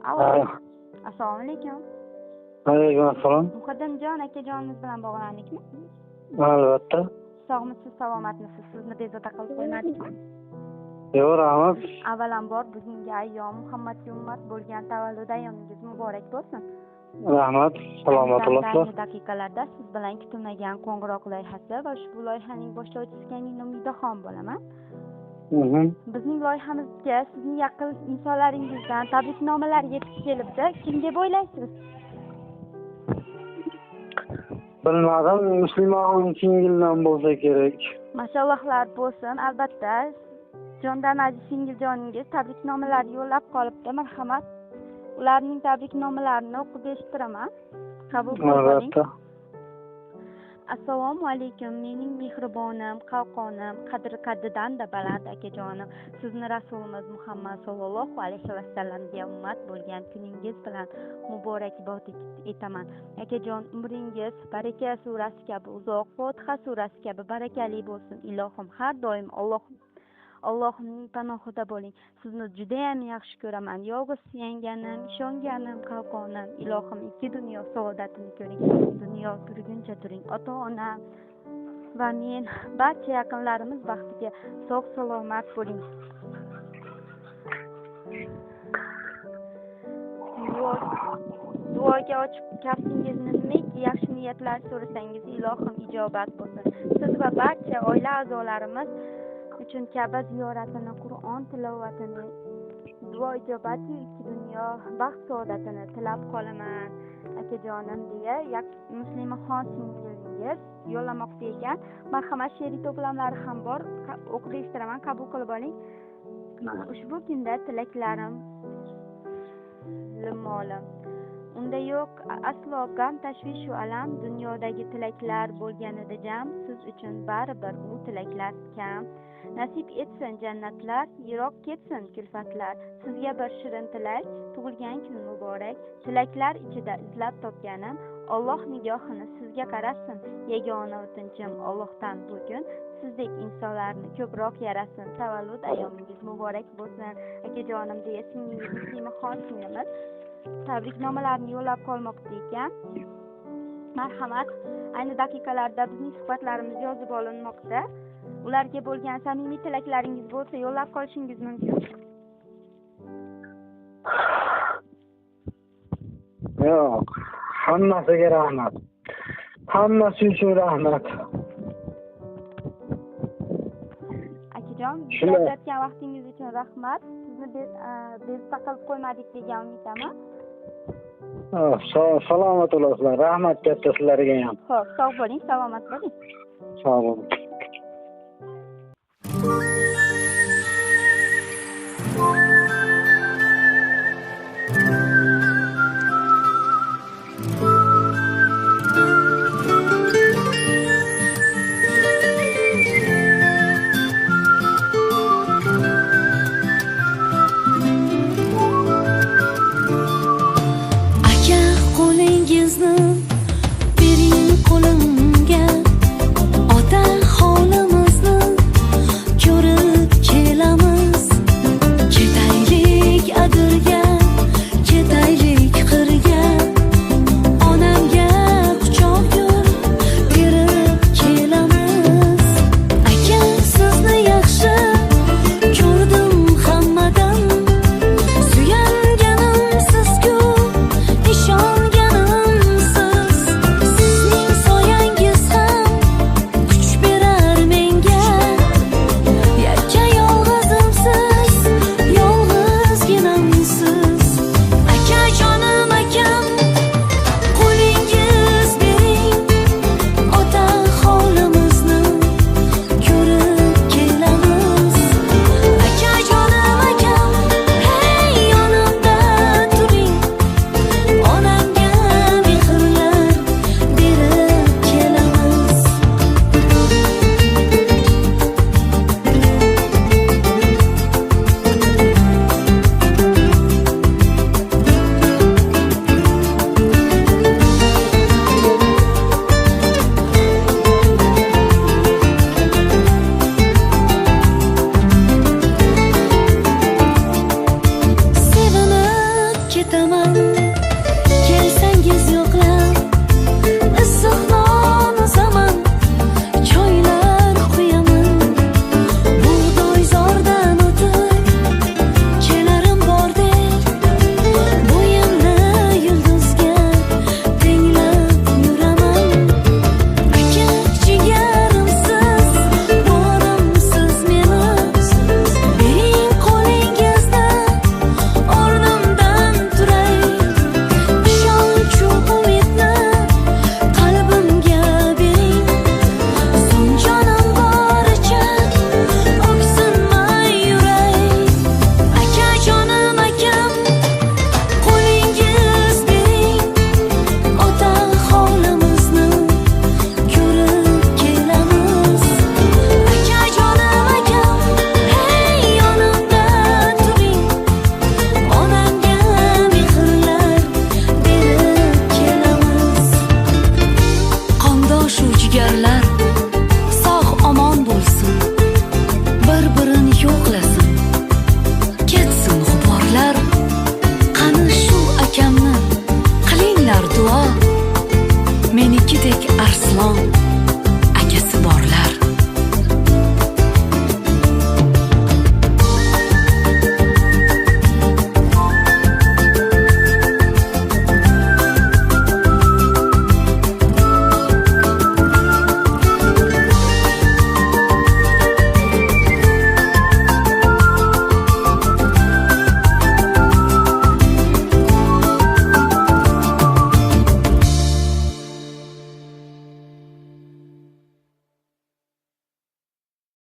Alo. Alo. Assalomu alaykum. Alaykum assalom. Muqaddamjon akajonimiz bilan bog'landikmi? Albatta. Sog'misiz, salomatmisiz? Sizni bezovta qilib qo'ymadikmi? Yo'q, rahmat. Avvalambor bugungi ayyom Muhammadga ummat bo'lgan tavallud ayyomingiz muborak bo'lsin. Rahmat. Salomat bo'lasiz. Ayni daqiqalarda siz bilan kutilmagan qo'ng'iroq loyihasi va ushbu loyihaning boshlovchisiga men Umidaxon bo'laman. Bizning loyihamizga sizning yaqin insonlaringizdan tabriknomalar yetib kelibdi. Kim deb o'ylaysiz? Bilmadim, Musulmon singildan bo'lsa kerak. Mashallohlar bo'lsin, albatta. Jondan aziz singiljoningiz tabriknomalar yo'llab qolibdi. Marhamat. Ularning tabriknomalarini o'qib eshitiraman. Qabul qiling. Albatta. Assalomu alaykum. Mening mehribonim, qalqonim, qadr-qaddidan-da baland akajonim. Sizni Rasulimiz Muhammad sallallohu alayhi vasallamga ummat bo'lgan kuningiz bilan muborakbod etaman. Akajon, umringiz Baraka surasi kabi uzoq, Fotiha surasi kabi barakali bo'lsin. Ilohim har doim Allohimning panohida bo'ling. Sizni juda ham yaxshi ko'raman. Yolg'iz suyanganim, ishonganim, qalqonim. Ilohim ikki dunyo saodatini ko'ring. Dunyo turguncha turing. Ota-onam va men barcha yaqinlarimiz baxtiga sog' salomat bo'ling. Duoga ochib kaftingizni nimaki yaxshi niyatlar so'rasangiz, ilohim ijobat bo'lsin. Siz va barcha oila a'zolarimiz uchun Ka'ba ziyoratini, Qur'on tilovatini, duo ijobati ikki dunyo baxt saodatini tilab qolaman akajonim deya Muslimaxon singlingiz yo'llamoqda ekan. Marhamat, she'riy to'plamlari ham bor. O'qib eshitiraman, qabul qilib oling. Ushbu kunda tilaklarim limolim. Unda yo'q aslo gam, tashvish va alam. Dunyodagi tilaklar bo'lganida jam, siz uchun baribir u tilaklar kam. Nasib etsin jannatlar, yiroq ketsin kulfatlar. Sizga bir shirin tilak, tug'ilgan kun muborak. Tilaklar ichida izlab topganim, Alloh nigohini sizga qarasin. Yagona o'tinchim Allohdan bugun sizdek insonlarni ko'proq yarasin. Tavallud ayyomingiz muborak bo'lsin akajonim deya singlingiz Muslimaxon singlimiz tabriknomalarni yo'llab qolmoqda ekan. Marhamat, ayni daqiqalarda bizning suhbatlarimiz yozib olinmoqda. Ularga bo'lgan samimiy tilaklaringiz bo'lsa yo'llab qolishingiz mumkin. Yo'q, hammasiga rahmat. Hammasi uchun rahmat. Akajon, ajratgan vaqtingiz uchun rahmat. Sizni bezovta qilib qo'ymadik degan umiddaman. Salomat bo'lasizlar. Rahmat katta sizlarga ham. Xo'p, sog' bo'ling, salomat bo'ling. Sog' bo'ling.